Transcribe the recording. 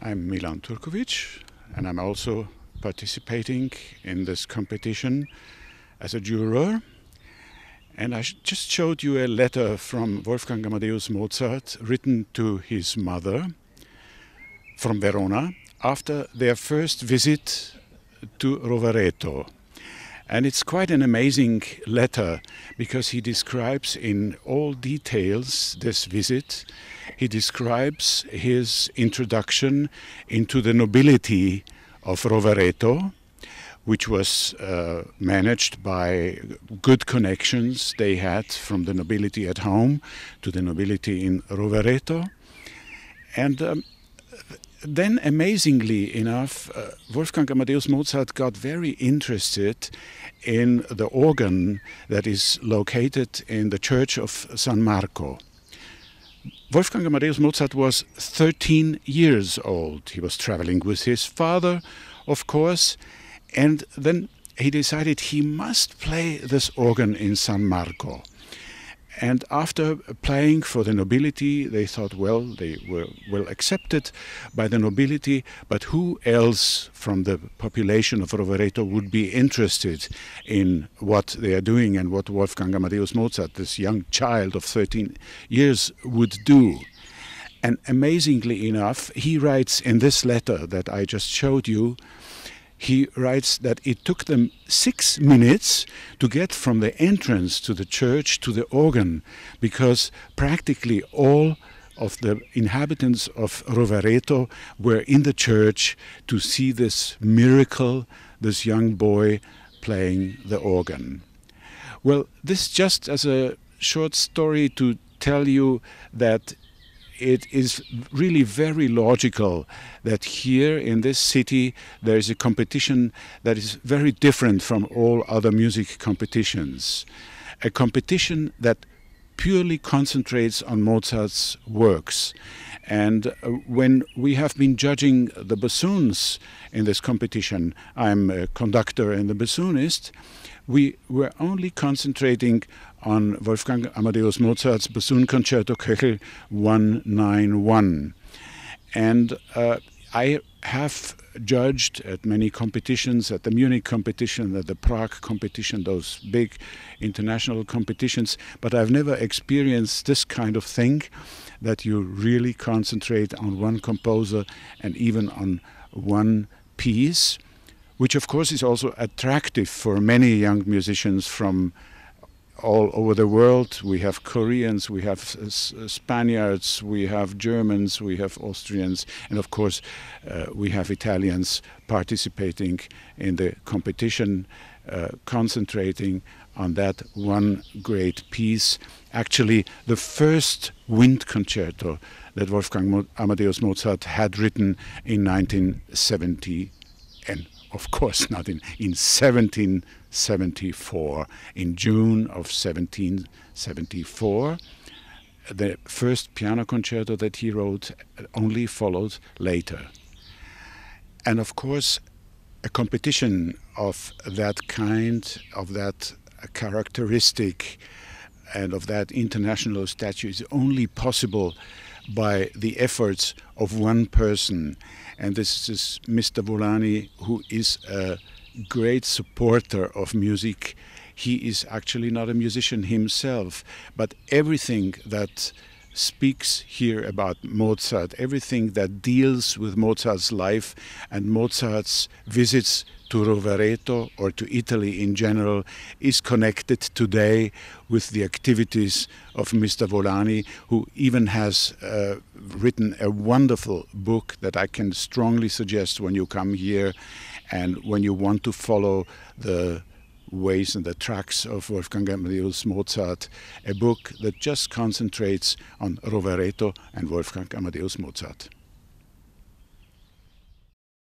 I'm Milan Turkovic, and I'm also participating in this competition as a juror. And I just showed you a letter from Wolfgang Amadeus Mozart written to his mother from Verona after their first visit to Rovereto. And it's quite an amazing letter because he describes in all details this visit. He describes his introduction into the nobility of Rovereto, which was managed by good connections they had from the nobility at home to the nobility in Rovereto. And then, amazingly enough, Wolfgang Amadeus Mozart got very interested in the organ that is located in the church of San Marco. Wolfgang Amadeus Mozart was 13 years old. He was traveling with his father, of course, and then he decided he must play this organ in San Marco. And after playing for the nobility, they thought, well, they were well accepted by the nobility, but who else from the population of Rovereto would be interested in what they are doing and what Wolfgang Amadeus Mozart, this young child of 13 years, would do? And amazingly enough, he writes in this letter that I just showed you, he writes that it took them 6 minutes to get from the entrance to the church to the organ, because practically all of the inhabitants of Rovereto were in the church to see this miracle, this young boy playing the organ. Well, this just as a short story to tell you that it is really very logical that here in this city there is a competition that is very different from all other music competitions. A competition that purely concentrates on Mozart's works. And when we have been judging the bassoons in this competition, I'm a conductor and a bassoonist, we were only concentrating on Wolfgang Amadeus Mozart's Bassoon Concerto Köchel 191. And I have judged at many competitions, at the Munich competition, at the Prague competition, those big international competitions, but I've never experienced this kind of thing, that you really concentrate on one composer and even on one piece, which of course is also attractive for many young musicians from all over the world. We have Koreans, we have Spaniards, we have Germans, we have Austrians, and of course we have Italians participating in the competition, concentrating on that one great piece. Actually, the first wind concerto that Wolfgang Amadeus Mozart had written in 1970, and of course not in 1774, in June of 1774. The first piano concerto that he wrote only followed later. And of course, a competition of that kind, of that characteristic, and of that international stature is only possible by the efforts of one person. And this is Mr. Volani, who is a great supporter of music. He is actually not a musician himself, but everything that speaks here about Mozart, everything that deals with Mozart's life and Mozart's visits to Rovereto or to Italy in general is connected today with the activities of Mr. Volani, who even has written a wonderful book that I can strongly suggest when you come here and when you want to follow the ways and the tracks of Wolfgang Amadeus Mozart, a book that just concentrates on Rovereto and Wolfgang Amadeus Mozart.